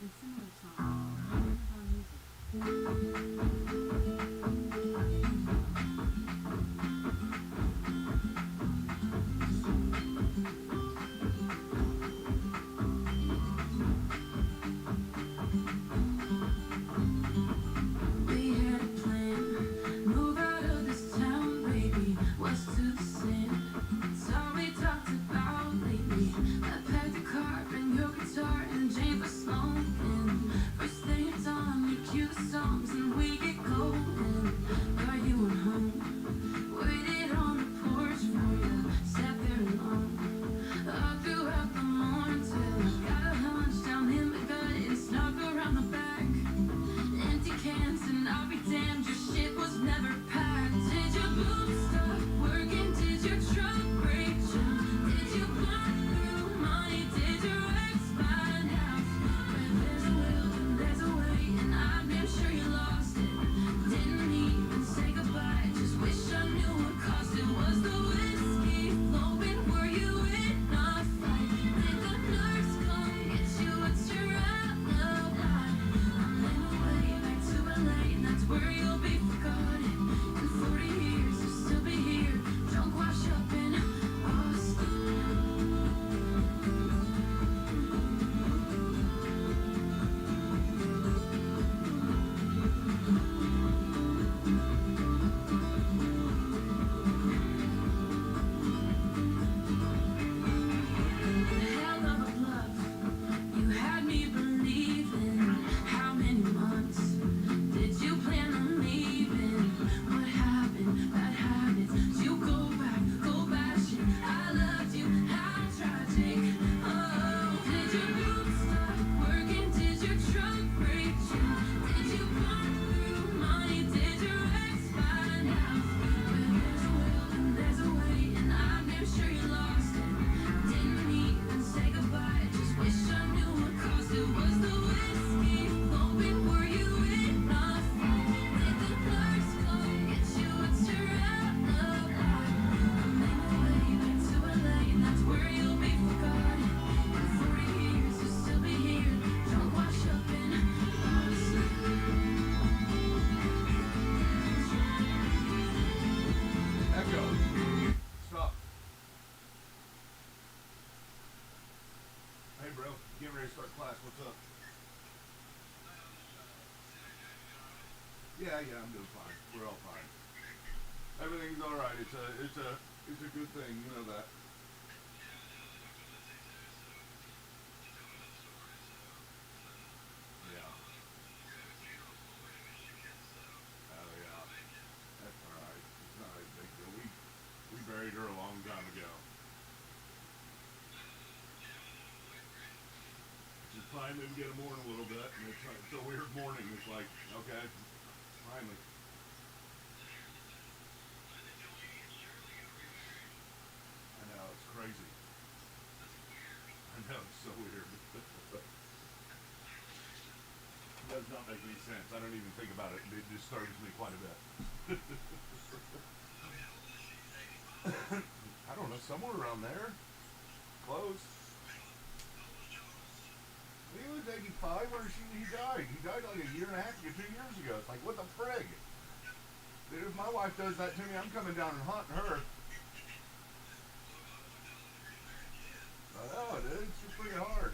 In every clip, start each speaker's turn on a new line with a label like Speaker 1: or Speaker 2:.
Speaker 1: a similar song, Amazon
Speaker 2: Yeah, I'm doing fine. We're all fine. Everything's all right. It's a good thing. You know that. Yeah. Oh yeah. That's all right. It's not a big deal. We buried her a long time ago. She's finally to get a mourn a little bit, and it's a weird morning. It's like, okay, finally. I know, it's crazy. I know, it's so weird. It does not make any sense. I don't even think about it. It disturbs me quite a bit. I don't know, somewhere around there. Close. He was 85 when he died. He died like a year and a half ago, 2 years ago. It's like, what the frig? Dude, if my wife does that to me, I'm coming down and hunting her. I know, dude. It's just pretty hard.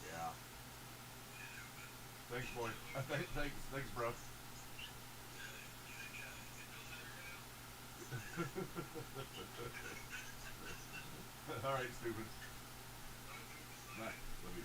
Speaker 2: Yeah. Thanks, boy. Thanks, bro. All right, stupid. Bye. Love you.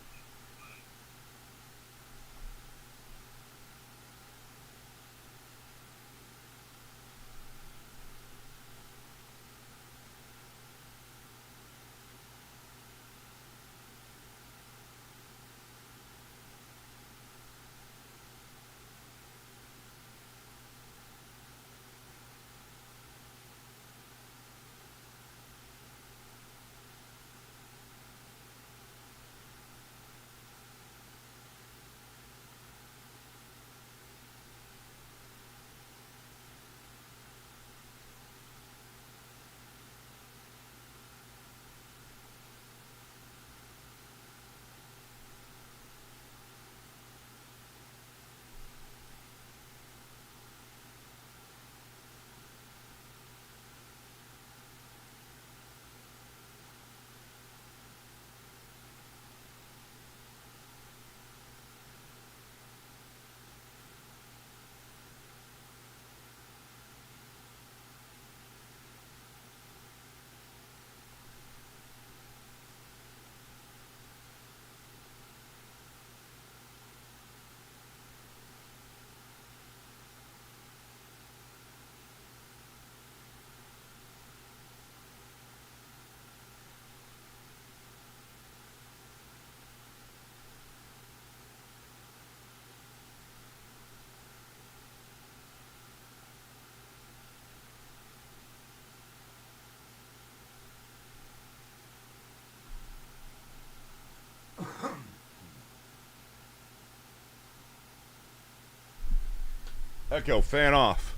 Speaker 2: Echo, fan off.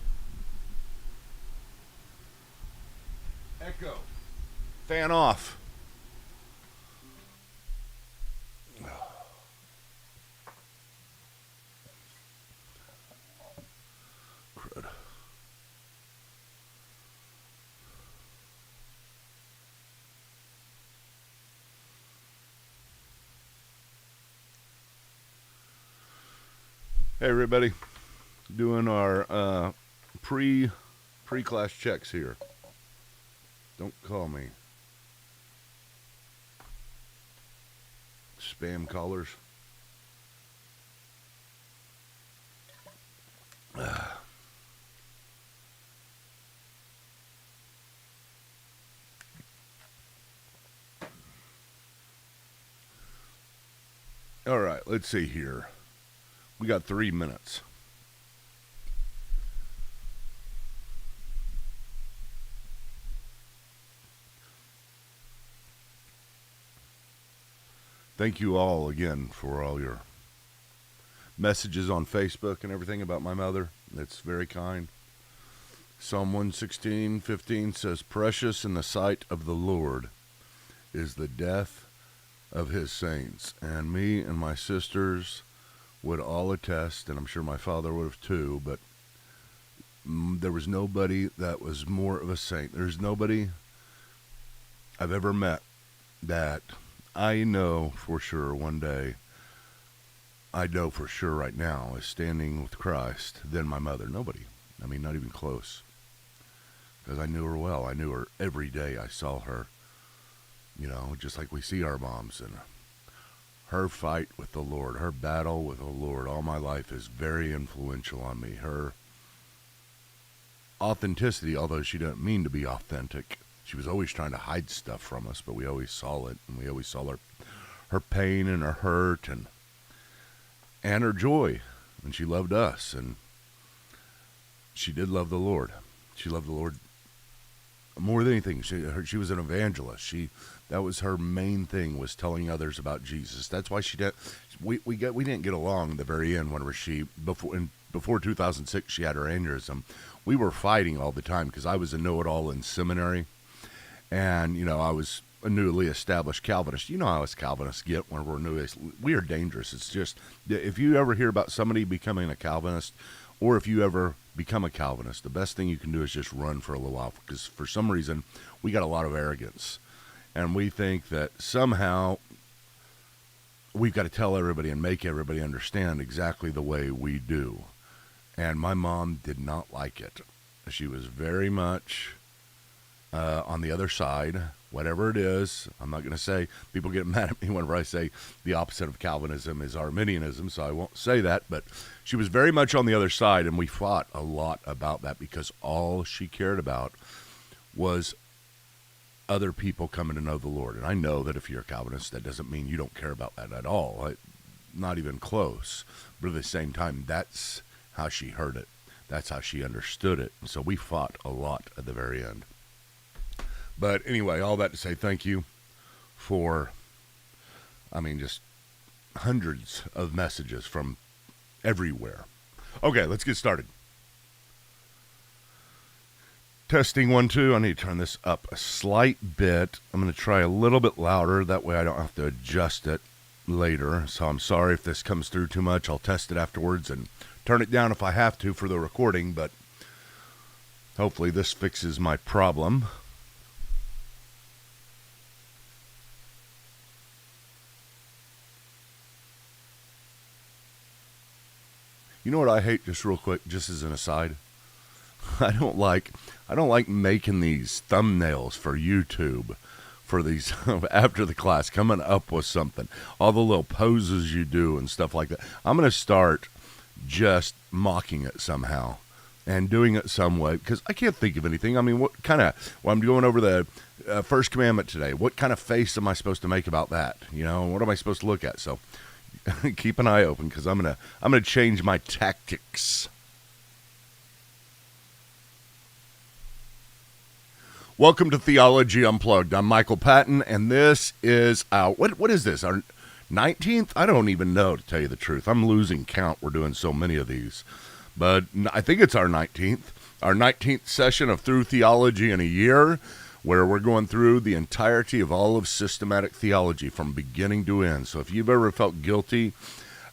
Speaker 2: Echo, fan off. Crud. Hey everybody, doing our pre-class checks here. Don't call me spam callers. All right, let's see here. We got 3 minutes. Thank you all again for all your messages on Facebook and everything about my mother. That's very kind. Psalm 116:15 says, "Precious in the sight of the Lord is the death of his saints." And me and my sisters would all attest, and I'm sure my father would have too, but there was nobody that was more of a saint. There's nobody I've ever met that I know for sure one day, I know for sure right now, is standing with Christ than my mother. Nobody. I mean, not even close. Because I knew her well. I knew her every day. I saw her, just like we see our moms. And her fight with the Lord, her battle with the Lord all my life is very influential on me. Her authenticity, although she didn't mean to be authentic, she was always trying to hide stuff from us, but we always saw it, and we always saw her pain and her hurt and her joy, and she loved us, and she did love the Lord. She loved the Lord more than anything. She was an evangelist. That was her main thing, was telling others about Jesus. That's why she did. We didn't get along at the very end. Whenever before 2006, she had her aneurysm. We were fighting all the time because I was a know-it-all in seminary, and I was a newly established Calvinist. You know how us Calvinists get when we're new. We are dangerous. It's just, if you ever hear about somebody becoming a Calvinist, or if you ever become a Calvinist, the best thing you can do is just run for a little while, because for some reason we got a lot of arrogance, and we think that somehow we've got to tell everybody and make everybody understand exactly the way we do. And my mom did not like it. She was very much on the other side, whatever it is. I'm not going to say, people get mad at me whenever I say the opposite of Calvinism is Arminianism, so I won't say that, but she was very much on the other side, and we fought a lot about that, because all she cared about was other people coming to know the Lord. And I know that if you're a Calvinist, that doesn't mean you don't care about that at all, not even close, but at the same time, that's how she heard it. That's how she understood it. And so we fought a lot at the very end. But anyway, all that to say, thank you for, just hundreds of messages from everywhere. Okay, let's get started. Testing 1, 2. I need to turn this up a slight bit. I'm going to try a little bit louder. That way I don't have to adjust it later. So I'm sorry if this comes through too much. I'll test it afterwards and turn it down if I have to for the recording. But hopefully this fixes my problem. You know what I hate, just real quick, just as an aside? I don't like making these thumbnails for YouTube, for these after the class, coming up with something, all the little poses you do and stuff like that. I'm going to start just mocking it somehow and doing it some way, because I can't think of anything. When I'm going over the first commandment today, what kind of face am I supposed to make about that? What am I supposed to look at? So keep an eye open, because I'm gonna change my tactics. Welcome to Theology Unplugged. I'm Michael Patton, and this is our what is this? Our 19th? I don't even know, to tell you the truth. I'm losing count. We're doing so many of these, but I think it's our 19th session of Through Theology in a Year, where we're going through the entirety of all of systematic theology from beginning to end. So if you've ever felt guilty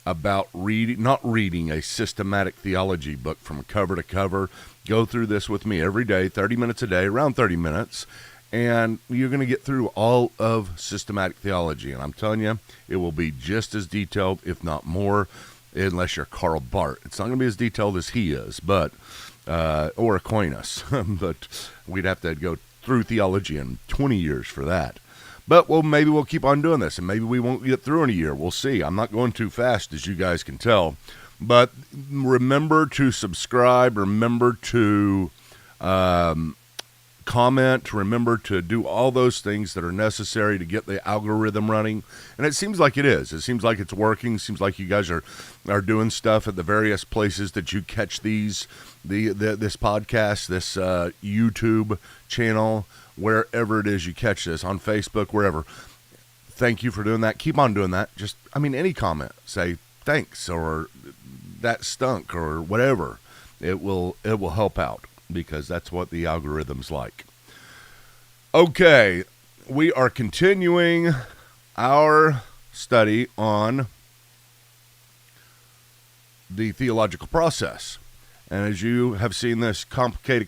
Speaker 2: about not reading a systematic theology book from cover to cover, go through this with me every day, 30 minutes a day, around 30 minutes, and you're going to get through all of systematic theology. And I'm telling you, it will be just as detailed, if not more, unless you're Karl Barth. It's not going to be as detailed as he is, but or Aquinas, but we'd have to go through theology in 20 years for that. But maybe we'll keep on doing this, and maybe we won't get through in a year. We'll see. I'm not going too fast, as you guys can tell. But remember to subscribe. Remember to comment. Remember to do all those things that are necessary to get the algorithm running. And it seems like it is. It seems like it's working. It seems like you guys are doing stuff at the various places that you catch this podcast, this YouTube channel, wherever it is you catch this, on Facebook, wherever. Thank you for doing that. Keep on doing that. Any comment. Say thanks, or that stunk, or whatever. It will help out, because that's what the algorithm's like. Okay, we are continuing our study on the theological process. And as you have seen this complicated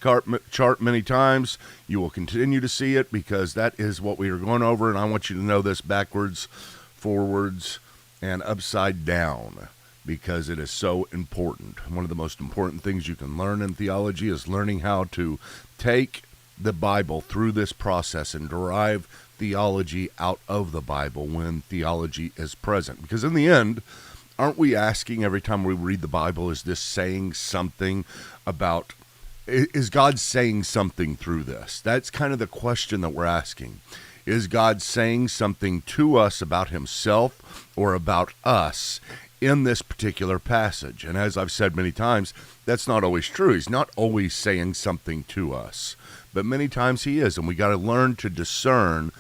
Speaker 2: chart many times, you will continue to see it, because that is what we are going over, and I want you to know this backwards, forwards, and upside down, because it is so important. One of the most important things you can learn in theology is learning how to take the Bible through this process and derive theology out of the Bible when theology is present. Because in the end, aren't we asking every time we read the Bible, is this saying something about, is God saying something through this? That's kind of the question that we're asking. Is God saying something to us about himself or about us in this particular passage? And as I've said many times, that's not always true. He's not always saying something to us, but many times he is. And we got to learn to discern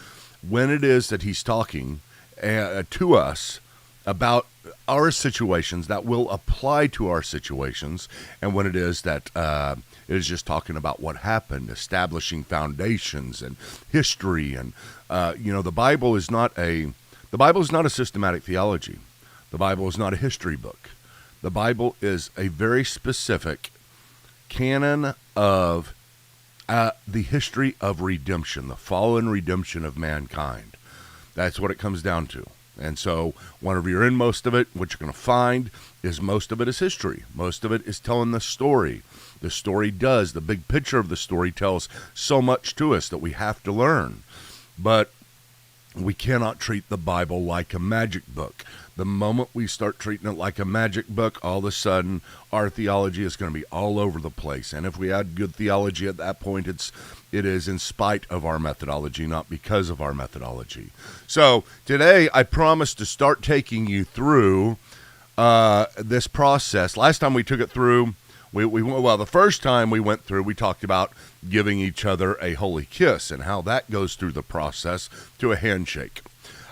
Speaker 2: when it is that he's talking to us about our situations that will apply to our situations, and when it is that it is just talking about what happened, establishing foundations and history. And the Bible is not a systematic theology. The Bible is not a history book. The Bible is a very specific canon of the history of redemption, the fallen redemption of mankind. That's what it comes down to. And so whenever you're in most of it, what you're going to find is most of it is history. Most of it is telling the story. The story does. The big picture of the story tells so much to us that we have to learn. But we cannot treat the Bible like a magic book. The moment we start treating it like a magic book, all of a sudden our theology is going to be all over the place. And if we had good theology at that point, it is in spite of our methodology, not because of our methodology. So today I promised to start taking you through this process. Last time we took it through, the first time we went through, we talked about giving each other a holy kiss and how that goes through the process to a handshake.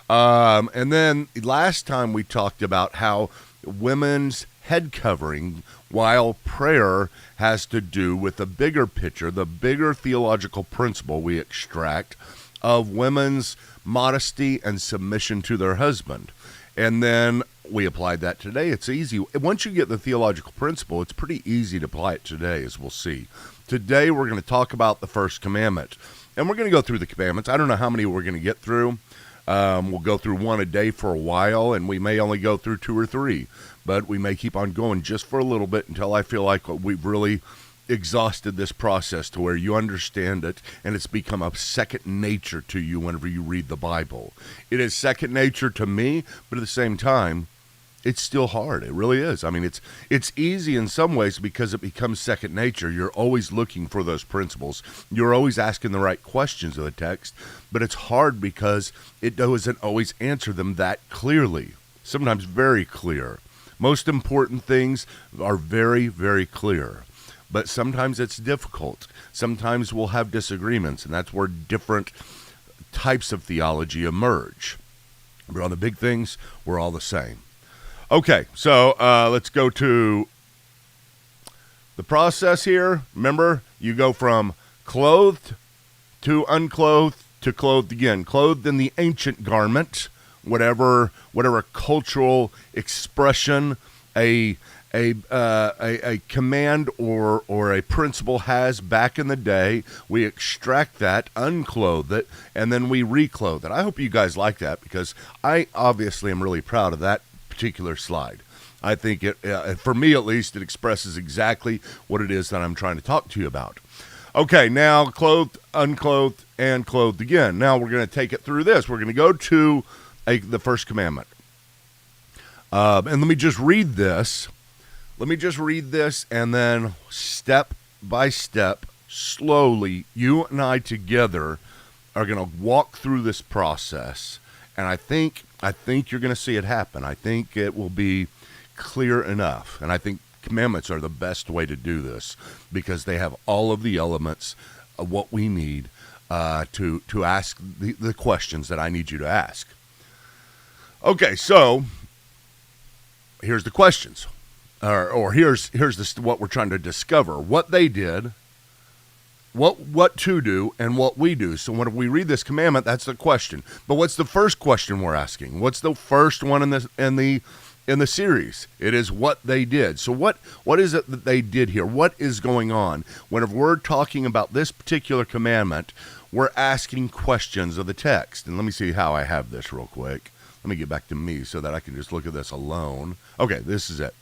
Speaker 2: And then last time we talked about how women's head covering, while prayer has to do with the bigger picture, the bigger theological principle we extract of women's modesty and submission to their husband. And then we applied that today. It's easy. Once you get the theological principle, it's pretty easy to apply it today, as we'll see. Today we're going to talk about the first commandment. And we're going to go through the commandments. I don't know how many we're going to get through. We'll go through one a day for a while, and we may only go through 2 or 3. But we may keep on going just for a little bit until I feel like we've really exhausted this process to where you understand it, and it's become a second nature to you whenever you read the Bible. It is second nature to me, but at the same time, it's still hard. It really is. I mean, it's easy in some ways because it becomes second nature. You're always looking for those principles. You're always asking the right questions of the text, but it's hard because it doesn't always answer them that clearly, sometimes very clear. Most important things are very, very clear, but sometimes it's difficult. Sometimes we'll have disagreements, and that's where different types of theology emerge. But on the big things, we're all the same. Okay, so let's go to The process here, remember, you go from clothed to unclothed to clothed again. Clothed in the ancient garment, whatever cultural expression a command or a principle has back in the day, we extract that, unclothe it, and then we reclothe it. I hope you guys like that, because I obviously am really proud of that particular slide. I think it, for me at least, it expresses exactly what it is that I'm trying to talk to you about. Okay, now clothed, unclothed, and clothed again. Now we're going to take it through this. We're going to go to the first commandment. And let me just read this. And then step by step, slowly, you and I together are going to walk through this process. And I think you're going to see it happen. I think it will be clear enough. And I think commandments are the best way to do this, because they have all of the elements of what we need to ask the questions that I need you to ask. Okay, so here's the questions. Or here's what we're trying to discover: what they did, what to do, and what we do. So when we read this commandment, that's the question. But what's the first question we're asking? What's the first one in the series? It is what they did. So what is it that they did here? What is going on? Whenever we're talking about this particular commandment, we're asking questions of the text. And let me see how I have this real quick. Let me get back to me so that I can just look at this alone. Okay, this is it.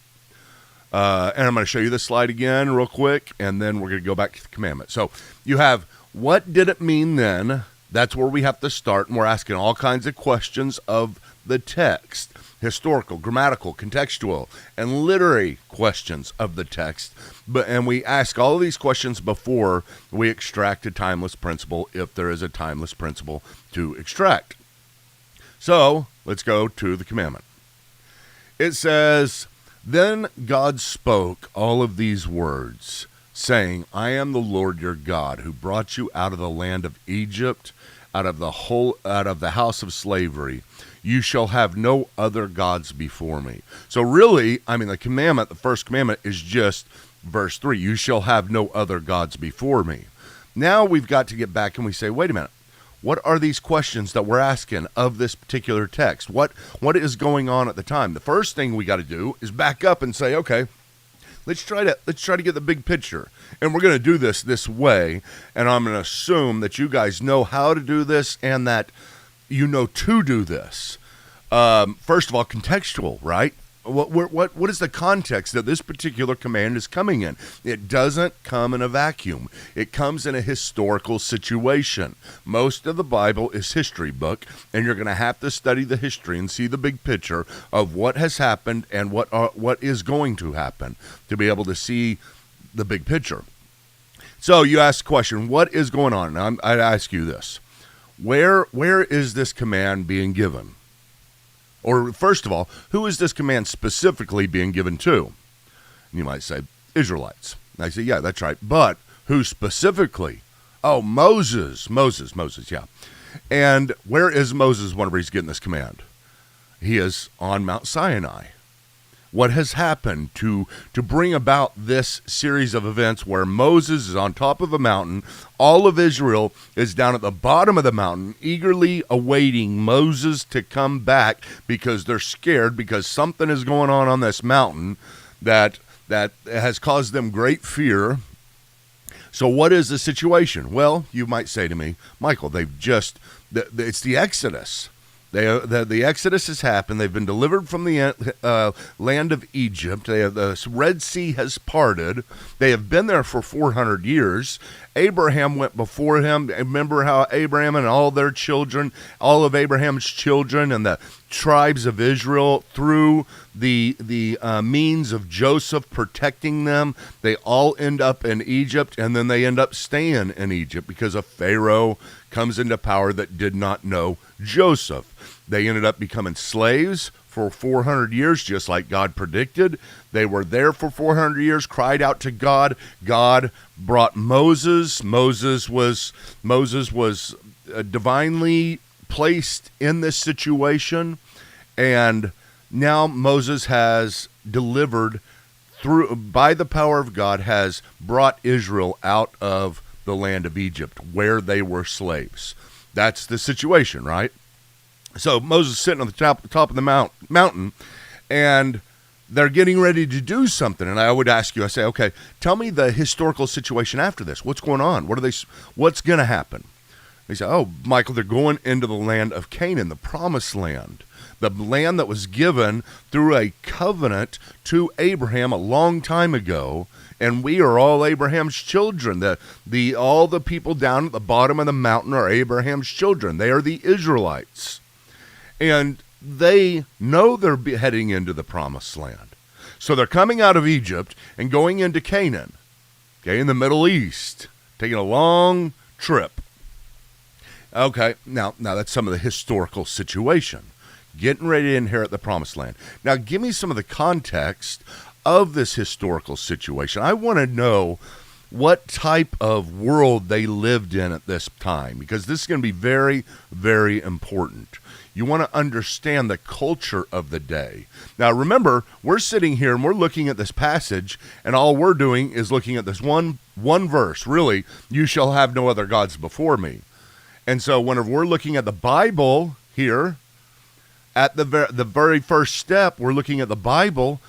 Speaker 2: And I'm going to show you this slide again real quick, and then we're going to go back to the commandment. So you have, what did it mean then? That's where we have to start, and we're asking all kinds of questions of the text: historical, grammatical, contextual, and literary questions of the text. And we ask all of these questions before we extract a timeless principle, if there is a timeless principle to extract. So let's go to the commandment. It says, "Then God spoke all of these words, saying, I am the Lord your God, who brought you out of the land of Egypt, out of the house of slavery. You shall have no other gods before me." So really, the first commandment is just verse 3. You shall have no other gods before me. Now we've got to get back and we say, wait a minute. What are these questions that we're asking of this particular text? What is going on at the time? The first thing we got to do is back up and say, okay, let's try to get the big picture. And we're going to do this way, and I'm going to assume that you guys know how to do this and that you know to do this. First of all, contextual, right? What is the context that this particular command is coming in? It doesn't come in a vacuum. It comes in a historical situation. Most of the Bible is history book, and you're going to have to study the history and see the big picture of what has happened and what is going to happen to be able to see the big picture. So you ask the question, what is going on? Now, I'd ask you this. Where is this command being given? Or first of all, who is this command specifically being given to? And you might say, Israelites. And I say, yeah, that's right. But who specifically? Oh, Moses, yeah. And where is Moses whenever he's getting this command? He is on Mount Sinai. What has happened to bring about this series of events where Moses is on top of a mountain, all of Israel is down at the bottom of the mountain, eagerly awaiting Moses to come back because they're scared because something is going on this mountain that has caused them great fear. So what is the situation? Well, you might say to me, Michael, it's the Exodus. The Exodus has happened. They've been delivered from the land of Egypt. The Red Sea has parted. They have been there for 400 years. Abraham went before him. Remember how Abraham and all their children, all of Abraham's children and the tribes of Israel, through the means of Joseph protecting them, they all end up in Egypt, and then they end up staying in Egypt because a Pharaoh comes into power that did not know Joseph. They ended up becoming slaves for 400 years, just like God predicted. They were there for 400 years, cried out to God. God brought Moses. Moses was divinely placed in this situation, and now Moses has delivered by the power of God, has brought Israel out of the land of Egypt, where they were slaves. That's the situation, right? So Moses is sitting on the top of the mountain, and they're getting ready to do something. And I would ask you, I say, okay, tell me the historical situation after this. What's going on? What's going to happen? They say, oh, Michael, they're going into the land of Canaan, the promised land, the land that was given through a covenant to Abraham a long time ago. And we are all Abraham's children. All the people down at the bottom of the mountain are Abraham's children. They are the Israelites. And they know they're heading into the promised land. So they're coming out of Egypt and going into Canaan, okay, in the Middle East, taking a long trip. Okay, now that's some of the historical situation. Getting ready to inherit the promised land. Now give me some of the context of this historical situation. I want to know what type of world they lived in at this time, because this is going to be very, very important. You want to understand the culture of the day. Now remember, we're sitting here and we're looking at this passage, and all we're doing is looking at this one verse, really, you shall have no other gods before me. And so whenever we're looking at the Bible here, at the very first step, we're looking at the Bible,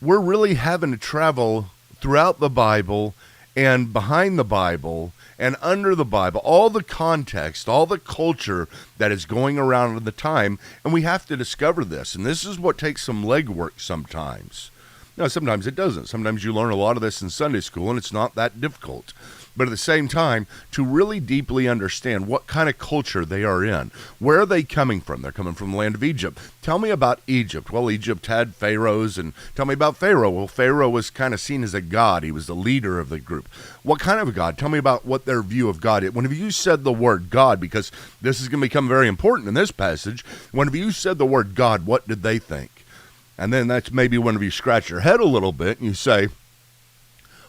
Speaker 2: we're really having to travel throughout the Bible and behind the Bible and under the Bible, all the context, all the culture that is going around at the time, and we have to discover this. And this is what takes some legwork sometimes. Now, sometimes it doesn't. Sometimes you learn a lot of this in Sunday school, and it's not that difficult. But at the same time, to really deeply understand what kind of culture they are in. Where are they coming from? They're coming from the land of Egypt. Tell me about Egypt. Well, Egypt had pharaohs, and tell me about Pharaoh. Well, Pharaoh was kind of seen as a god. He was the leader of the group. What kind of a god? Tell me about what their view of God is. Whenever you said the word God, because this is going to become very important in this passage, whenever you said the word God, what did they think? And then that's maybe whenever you scratch your head a little bit and you say,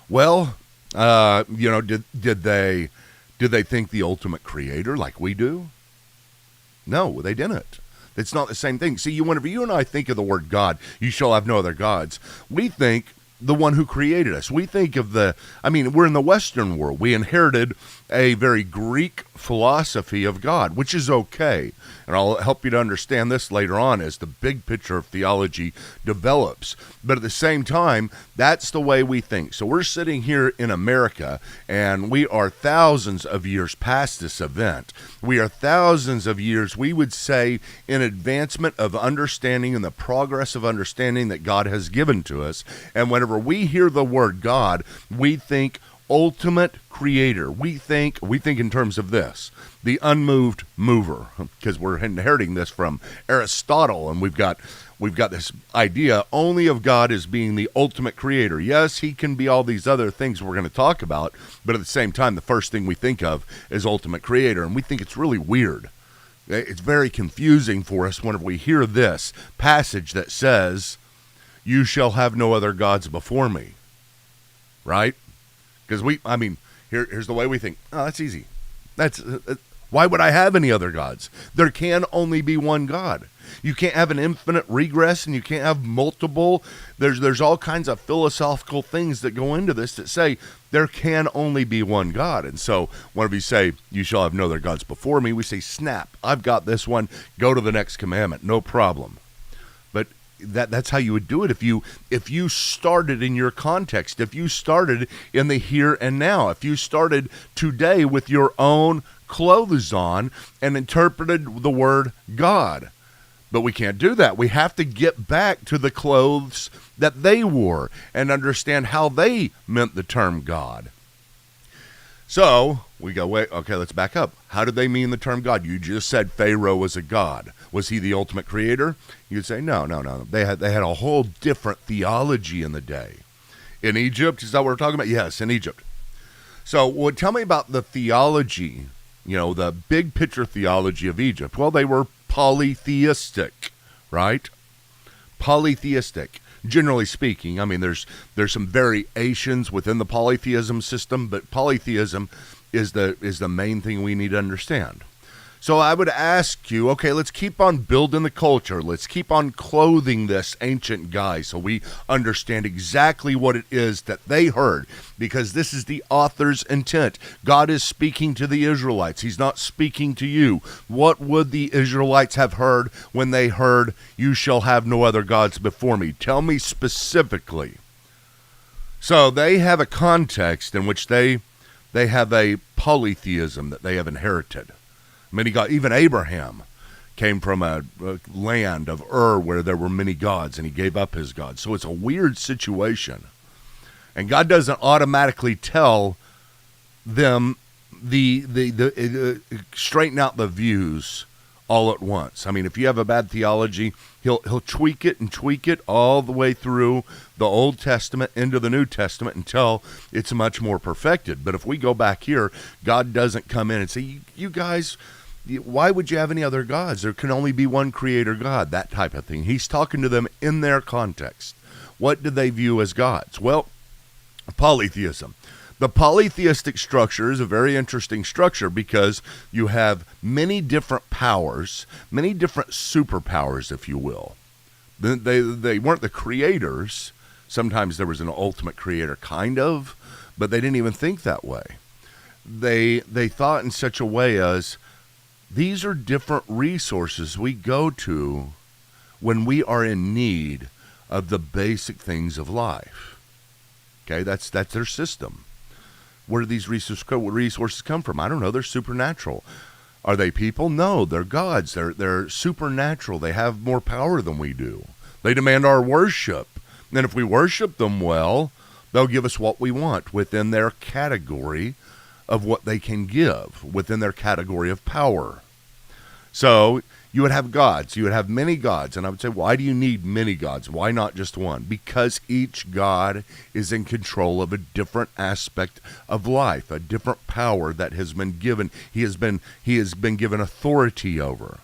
Speaker 2: well, did they think the ultimate creator like we do? No, they didn't. It's not the same thing. See, whenever you and I think of the word God, you shall have no other gods, we think the one who created us. We think of we're in the Western world. We inherited a very Greek philosophy of God, which is okay. And I'll help you to understand this later on as the big picture of theology develops. But at the same time, that's the way we think. So we're sitting here in America, and we are thousands of years past this event. We are thousands of years, we would say, in advancement of understanding and the progress of understanding that God has given to us. And whenever we hear the word God, we think ultimate creator. We think in terms of this, the unmoved mover, because we're inheriting this from Aristotle, and we've got this idea only of God as being the ultimate creator. Yes, he can be all these other things we're going to talk about, but at the same time, the first thing we think of is ultimate creator, and we think it's really weird. It's very confusing for us whenever we hear this passage that says, you shall have no other gods before me, right? Because here's the way we think. Oh, that's easy. Why would I have any other gods? There can only be one God. You can't have an infinite regress, and you can't have multiple. There's all kinds of philosophical things that go into this that say there can only be one God. And so whenever you say, you shall have no other gods before me, we say, snap, I've got this one. Go to the next commandment. No problem. But that's how you would do it if you started in your context, if you started in the here and now, if you started today with your own clothes on and interpreted the word God. But we can't do that. We have to get back to the clothes that they wore and understand how they meant the term God. So we go, wait, okay, let's back up. How did they mean the term God? You just said Pharaoh was a god. Was he the ultimate creator? You'd say, no. They had a whole different theology in the day. In Egypt, is that what we're talking about? Yes, in Egypt. So tell me about the theology, the big picture theology of Egypt. Well, they were polytheistic, right? Polytheistic. Generally speaking, there's some variations within the polytheism system, but polytheism is the main thing we need to understand. So I would ask you, okay, let's keep on building the culture. Let's keep on clothing this ancient guy so we understand exactly what it is that they heard, because this is the author's intent. God is speaking to the Israelites. He's not speaking to you. What would the Israelites have heard when they heard, "You shall have no other gods before me"? Tell me specifically. So they have a context in which they have a polytheism that they have inherited. Many gods. Even Abraham came from a land of where there were many gods, and he gave up his God. So it's a weird situation. And God doesn't automatically tell them the straighten out the views all at once. I mean, if you have a bad theology, he'll tweak it all the way through the Old Testament into the New Testament until it's much more perfected. But if we go back here, God doesn't come in and say, you guys, why would you have any other gods? There can only be one creator God, that type of thing. He's talking to them in their context. What do they view as gods? Well, polytheism. The polytheistic structure is a very interesting structure because you have many different powers, many different superpowers, if you will. They weren't the creators. Sometimes there was an ultimate creator, kind of, but they didn't even think that way. They thought in such a way as, these are different resources we go to when we are in need of the basic things of life. Okay, that's their system. Where do these resources come from? I don't know. They're supernatural. Are they people? No, they're gods. They're supernatural. They have more power than we do. They demand our worship. And if we worship them well, they'll give us what we want within their category of what they can give, within their category of power. So you would have gods. You would have many gods. And I would say, why do you need many gods? Why not just one? Because each god is in control of a different aspect of life, a different power that has been given. He has been given authority over.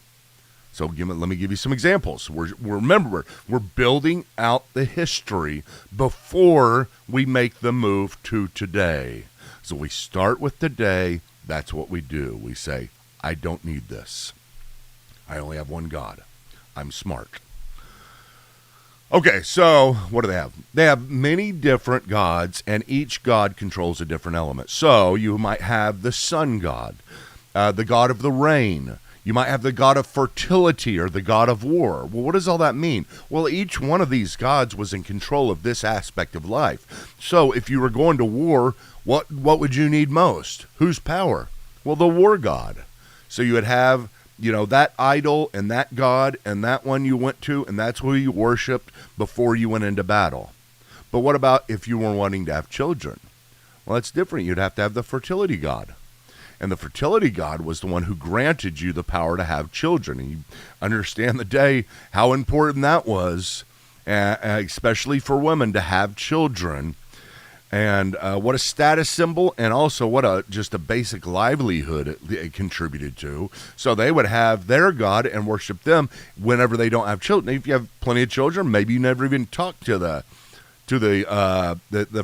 Speaker 2: So let me give you some examples. Remember, we're building out the history before we make the move to today. So we start with today. That's what we do. We say, I don't need this. I only have one God. I'm smart. Okay, so what do they have? They have many different gods, and each god controls a different element. So you might have the sun god, the god of the rain. You might have the god of fertility or the god of war. Well, what does all that mean? Well, each one of these gods was in control of this aspect of life. So if you were going to war, what would you need most? Whose power? Well, the war god. So you would have, that idol and that god and that one you went to, and that's who you worshipped before you went into battle. But what about if you were wanting to have children? Well, that's different. You'd have to have the fertility god. And the fertility god was the one who granted you the power to have children. And you understand the day how important that was, especially for women, to have children. And what a status symbol, and also what just a basic livelihood it contributed to. So they would have their god and worship them whenever they don't have children. If you have plenty of children, maybe you never even talk to the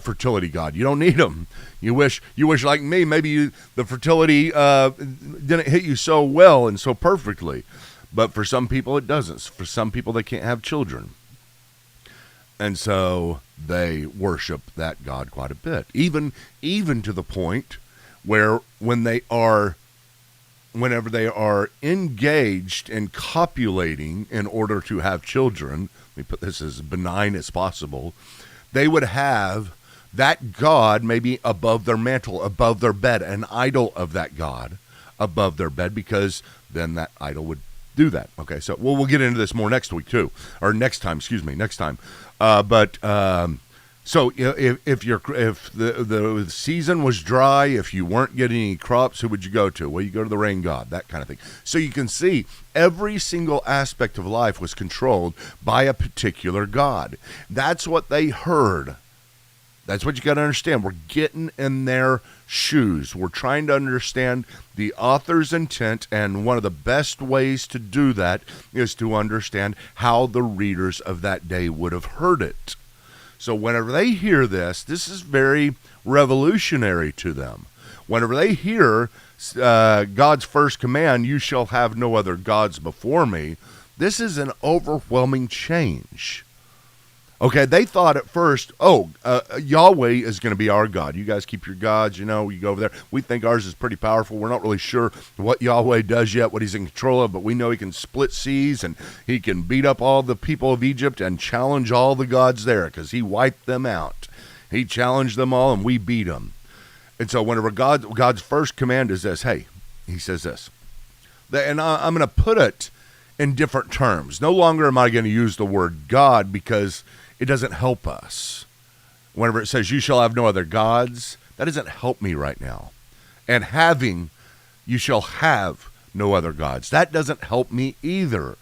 Speaker 2: fertility god. You don't need them. You wish like me, maybe the fertility didn't hit you so well and so perfectly. But for some people it doesn't. For some people they can't have children. And so they worship that god quite a bit. Even to the point where whenever they are engaged in copulating in order to have children, let me put this as benign as possible, they would have that god maybe above their mantle, above their bed, an idol of that god above their bed, because then that idol would do that. Okay, so we'll get into this more next time. So if the season was dry, if you weren't getting any crops, who would you go to? Well, you go to the rain god, that kind of thing. So you can see every single aspect of life was controlled by a particular god. That's what they heard. That's what you got to understand. We're getting in their shoes. We're trying to understand the author's intent, and one of the best ways to do that is to understand how the readers of that day would have heard it. So whenever they hear this is very revolutionary to them. Whenever they hear God's first command, you shall have no other gods before me, this is an overwhelming change. Okay, they thought at first, Yahweh is going to be our God. You guys keep your gods, you go over there. We think ours is pretty powerful. We're not really sure what Yahweh does yet, what he's in control of, but we know he can split seas and he can beat up all the people of Egypt and challenge all the gods there because he wiped them out. He challenged them all and we beat them. And so whenever God's first command is this, hey, he says this, and I'm going to put it in different terms. No longer am I going to use the word God because it doesn't help us. Whenever it says, you shall have no other gods, that doesn't help me right now. And having, you shall have no other gods, that doesn't help me either.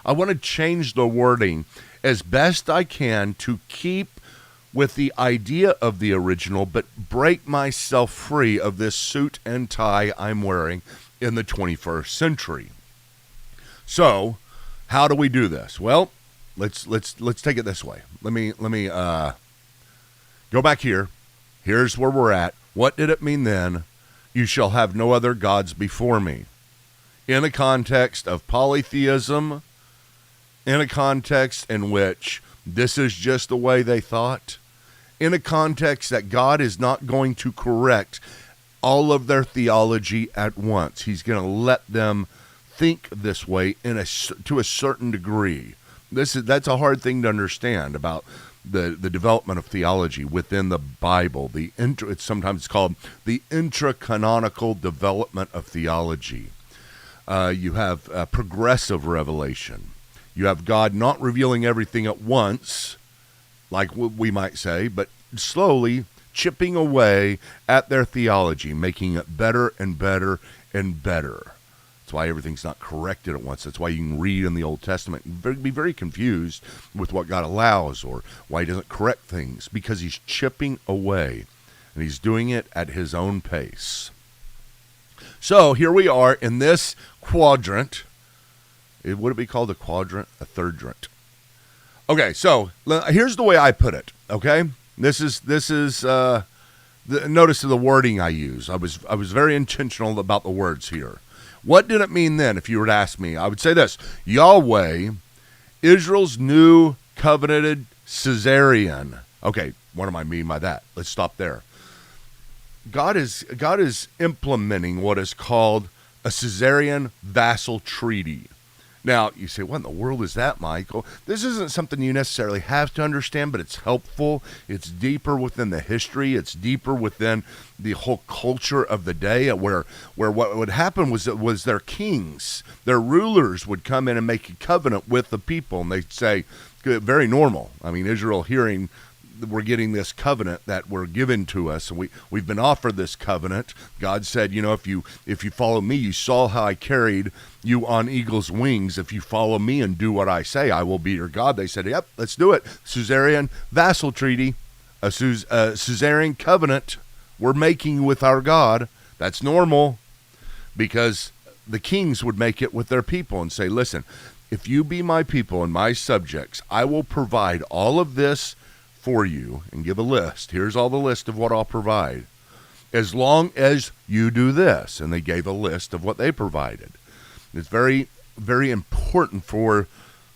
Speaker 2: I want to change the wording as best I can to keep with the idea of the original, but break myself free of this suit and tie I'm wearing in the 21st century. So, how do we do this? Well, let's take it this way. Let me go back here. Here's where we're at. What did it mean then? You shall have no other gods before me. In a context of polytheism, in a context in which this is just the way they thought, in a context that God is not going to correct all of their theology at once. He's going to let them think this way to a certain degree. That's a hard thing to understand about the development of theology within the Bible. It's sometimes called the intracanonical development of theology. You have progressive revelation. You have God not revealing everything at once, like we might say, but slowly chipping away at their theology, making it better and better and better. That's why everything's not corrected at once. That's why you can read in the Old Testament and be very confused with what God allows or why he doesn't correct things, because he's chipping away, and he's doing it at his own pace. So here we are in this quadrant. Would it be called a quadrant? A thirdrant. Okay, so here's the way I put it, okay? This is notice the wording I use. I was very intentional about the words here. What did it mean then, if you were to ask me? I would say this: Yahweh, Israel's new covenanted Caesarean. Okay, what do I mean by that? Let's stop there. God is implementing what is called a Caesarean vassal treaty. Now, you say, what in the world is that, Michael? This isn't something you necessarily have to understand, but it's helpful. It's deeper within the history. It's deeper within the whole culture of the day, where what would happen was their kings, their rulers would come in and make a covenant with the people, and they'd say, very normal. I mean, Israel hearing we're getting this covenant that we're given to us, and we've been offered this covenant. God said, if you follow me, you saw how I carried you on eagle's wings. If you follow me and do what I say, I will be your God. They said, yep, let's do it. Caesarean vassal treaty, a Caesarean covenant we're making with our God. That's normal, because the kings would make it with their people and say, listen, if you be my people and my subjects, I will provide all of this for you, and give a list. Here's all the list of what I'll provide, as long as you do this. And they gave a list of what they provided. It's very, very important for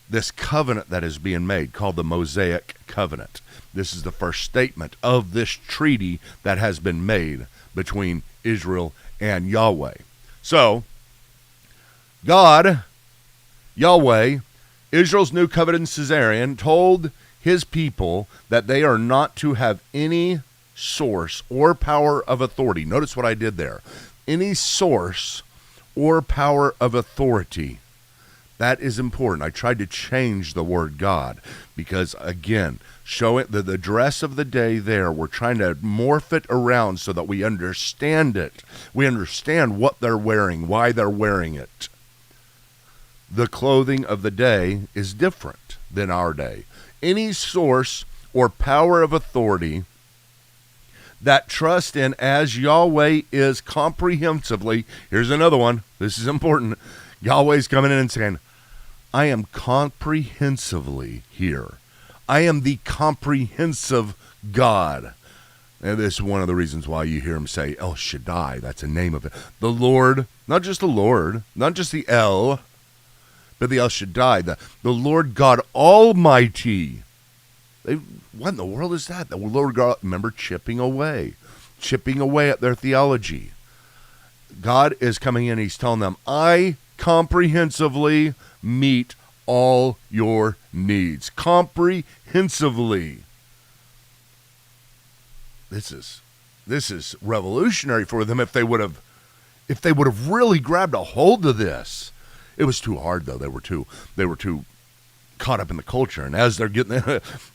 Speaker 2: this covenant that is being made, called the Mosaic covenant. This is the first statement of this treaty that has been made between Israel and Yahweh. So, God, Yahweh, Israel's new covenant Caesarean, told his people that they are not to have any source or power of authority. Notice what I did there. Any source or power of authority. That is important. I tried to change the word God because, again, show it the dress of the day there. We're trying to morph it around so that we understand it. We understand what they're wearing, why they're wearing it. The clothing of the day is different than our day. Any source or power of authority that trust in as Yahweh is comprehensively. Here's another one. This is important. Yahweh's coming in and saying, I am comprehensively here. I am the comprehensive God. And this is one of the reasons why you hear him say El Shaddai. That's the name of it. The Lord, not just the Lord, not just the El, but the El Shaddai, the Lord God Almighty. What in the world is that? The Lord God, remember, chipping away at their theology. God is coming in, he's telling them, I comprehensively meet all your needs. Comprehensively. This is revolutionary for them if they would have really grabbed a hold of this. It was too hard though. They were too caught up in the culture, and as they're getting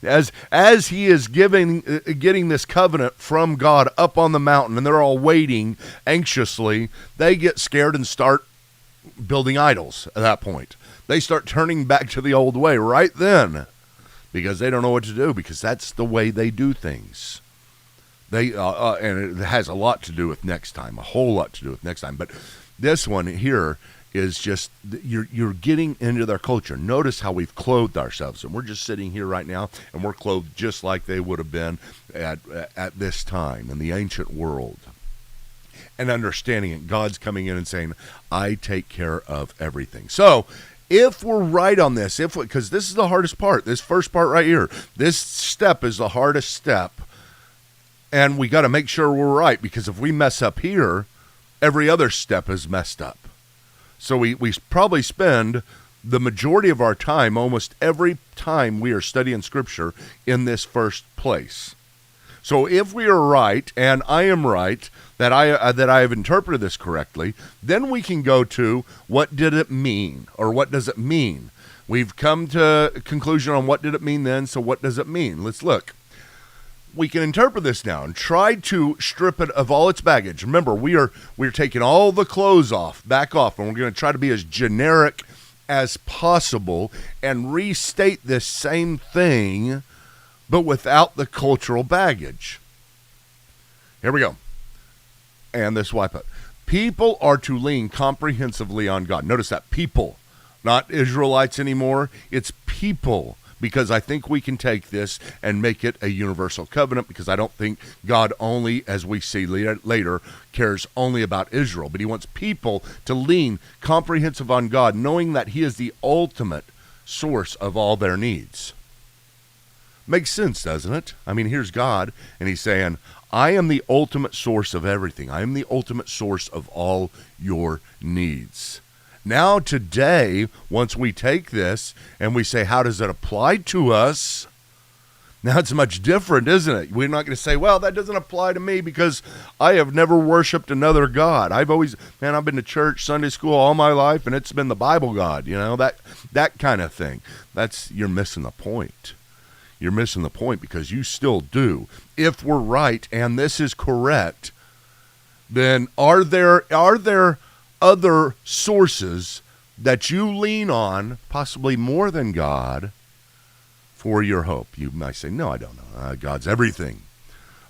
Speaker 2: as he is getting this covenant from God up on the mountain, and they're all waiting anxiously, they get scared and start building idols. At that point, they start turning back to the old way right then, because they don't know what to do, because that's the way they do things. They and it has a lot to do with next time, a whole lot to do with next time. But this one here is just, you're getting into their culture. Notice how we've clothed ourselves, and we're just sitting here right now, and we're clothed just like they would have been at this time in the ancient world. And understanding it, God's coming in and saying, I take care of everything. So if we're right on this, because this is the hardest part, this first part right here, this step is the hardest step, and we got to make sure we're right, because if we mess up here, every other step is messed up. So we probably spend the majority of our time, almost every time we are studying Scripture, in this first place. So if we are right, and I am right, that I have interpreted this correctly, then we can go to what did it mean, or what does it mean? We've come to a conclusion on what did it mean then, so what does it mean? Let's look. We can interpret this now and try to strip it of all its baggage. Remember, we're taking all the clothes back off, and we're going to try to be as generic as possible and restate this same thing, but without the cultural baggage. Here we go. And this wipe up. People are to lean comprehensively on God. Notice that, people, not Israelites anymore. It's people. Because I think we can take this and make it a universal covenant, because I don't think God only, as we see later, cares only about Israel. But he wants people to lean comprehensive on God, knowing that he is the ultimate source of all their needs. Makes sense, doesn't it? I mean, here's God, and he's saying, I am the ultimate source of everything. I am the ultimate source of all your needs. Now today, once we take this and we say, how does it apply to us? Now it's much different, isn't it? We're not going to say, well, that doesn't apply to me because I have never worshiped another God. I've been to church, Sunday school all my life, and it's been the Bible God, that kind of thing. You're missing the point. You're missing the point, because you still do. If we're right and this is correct, then are there other sources that you lean on, possibly more than God, for your hope? You might say, no, I don't know. God's everything.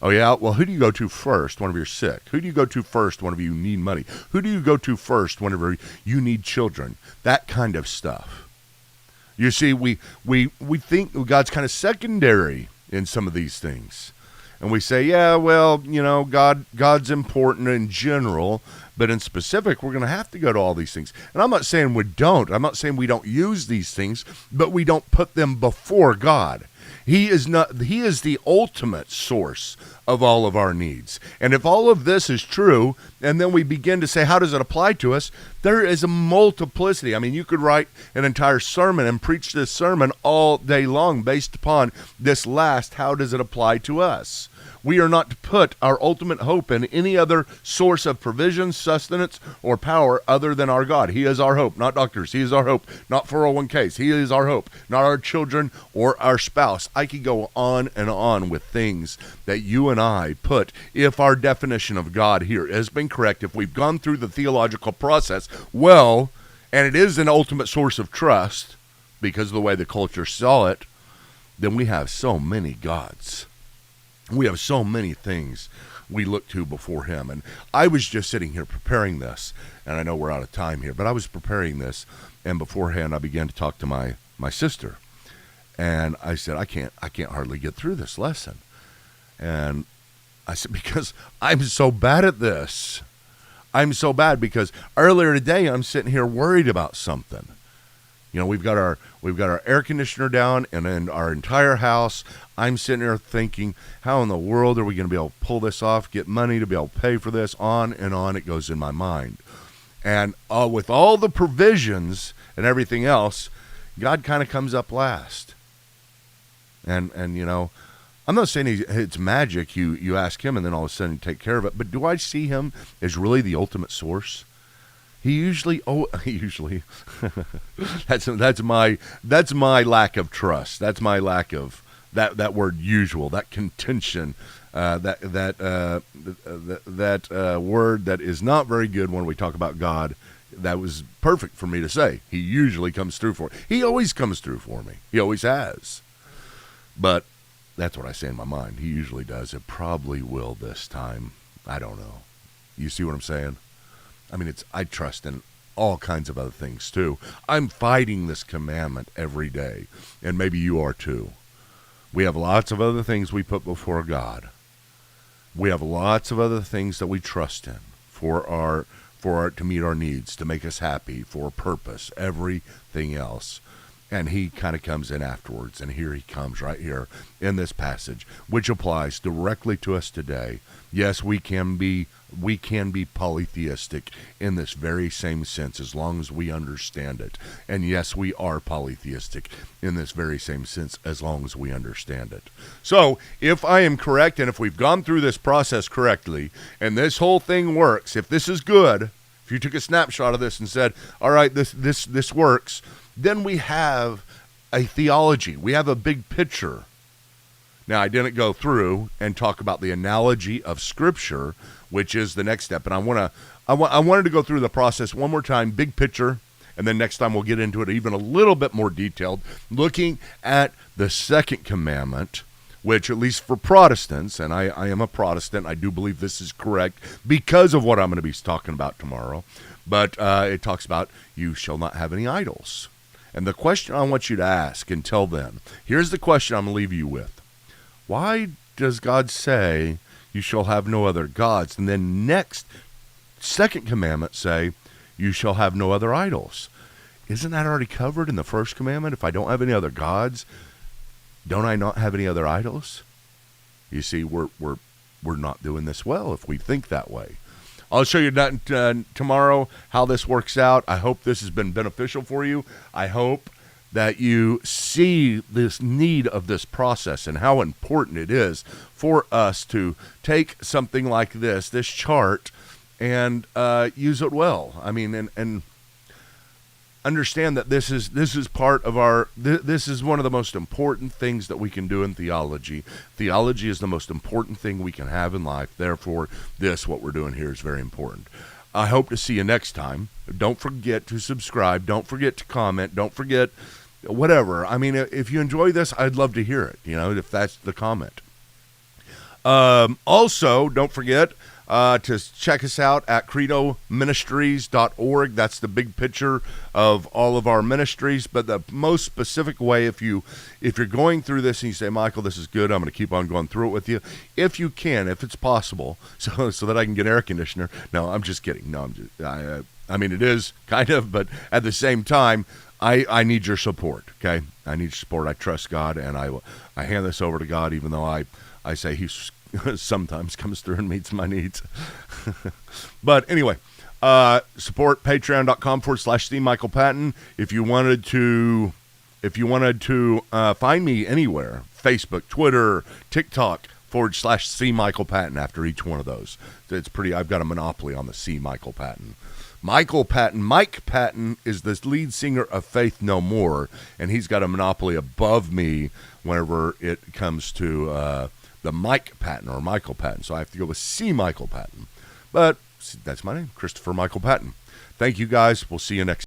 Speaker 2: Oh, yeah? Well, who do you go to first whenever you're sick? Who do you go to first whenever you need money? Who do you go to first whenever you need children? That kind of stuff. You see, we think God's kind of secondary in some of these things. And we say, yeah, well, God's important in general, but in specific, we're going to have to go to all these things. And I'm not saying we don't. I'm not saying we don't use these things, but we don't put them before God. He is the ultimate source of all of our needs. And if all of this is true, and then we begin to say, how does it apply to us? There is a multiplicity. I mean, you could write an entire sermon and preach this sermon all day long based upon this last, how does it apply to us? We are not to put our ultimate hope in any other source of provision, sustenance, or power other than our God. He is our hope, not doctors. He is our hope, not 401ks. He is our hope, not our children or our spouse. I could go on and on with things that you and I put, if our definition of God here has been correct, if we've gone through the theological process, well, and it is an ultimate source of trust because of the way the culture saw it, then we have so many gods. We have so many things we look to before him. And I was just sitting here preparing this, and I know we're out of time here, but I was preparing this, and beforehand I began to talk to my sister. And I said, I can't hardly get through this lesson. And I said, because I'm so bad at this. I'm so bad because earlier today I'm sitting here worried about something. You know, we've got our air conditioner down and in our entire house. I'm sitting there thinking, how in the world are we going to be able to pull this off, get money to be able to pay for this? On and on it goes in my mind. And with all the provisions and everything else, God kind of comes up last. And you know, I'm not saying it's magic. You ask him and then all of a sudden you take care of it. But do I see him as really the ultimate source? He usually that's my lack of trust. That's my lack of that word usual, that contention, that word that is not very good when we talk about God. That was perfect for me to say. He usually comes through for me. He always comes through for me. He always has. But that's what I say in my mind. He usually does. It probably will this time. I don't know. You see what I'm saying? I mean, I trust in all kinds of other things too. I'm fighting this commandment every day, and maybe you are too. We have lots of other things we put before God. We have lots of other things that we trust in to meet our needs, to make us happy, for a purpose, everything else. And he kind of comes in afterwards, and here he comes right here in this passage, which applies directly to us today. Yes, we can be polytheistic in this very same sense as long as we understand it. And yes, we are polytheistic in this very same sense as long as we understand it. So, if I am correct, and if we've gone through this process correctly, and this whole thing works, if this is good, if you took a snapshot of this and said, all right, this works, then we have a theology. We have a big picture. Now, I didn't go through and talk about the analogy of Scripture, which is the next step. And I wanted to go through the process one more time, big picture, and then next time we'll get into it even a little bit more detailed, looking at the second commandment, which at least for Protestants, and I am a Protestant, I do believe this is correct because of what I'm going to be talking about tomorrow, but it talks about you shall not have any idols. And the question I want you to ask until then, here's the question I'm going to leave you with. Why does God say you shall have no other gods? And then second commandment say, you shall have no other idols. Isn't that already covered in the first commandment? If I don't have any other gods, don't I not have any other idols? You see, we're not doing this well if we think that way. I'll show you tomorrow how this works out. I hope this has been beneficial for you. I hope that you see this need of this process and how important it is for us to take something like this chart, and use it well. I mean, and understand that this is part of this is one of the most important things that we can do in theology. Theology is the most important thing we can have in life. Therefore, what we're doing here is very important. I hope to see you next time. Don't forget to subscribe. Don't forget to comment. Don't forget whatever. I mean, if you enjoy this, I'd love to hear it, if that's the comment. Also, don't forget to check us out at credoministries.org. That's the big picture of all of our ministries. But the most specific way, if you're going through this and you say, Michael, this is good, I'm going to keep on going through it with you. If you can, if it's possible, so that I can get air conditioner. No, I'm just kidding. No, I mean, it is kind of, but at the same time, I need your support. Okay, I need your support. I trust God, and I hand this over to God, even though I say He's sometimes comes through and meets my needs. But anyway, support patreon.com/C Michael Patton. If you wanted to find me anywhere, Facebook, Twitter, TikTok, /C Michael Patton after each one of those. It's I've got a monopoly on the C Michael Patton. Michael Patton, Mike Patton is the lead singer of Faith No More, and he's got a monopoly above me whenever it comes to the Mike Patton or Michael Patton. So I have to go with C Michael Patton. But that's my name, Christopher Michael Patton. Thank you guys. We'll see you next time.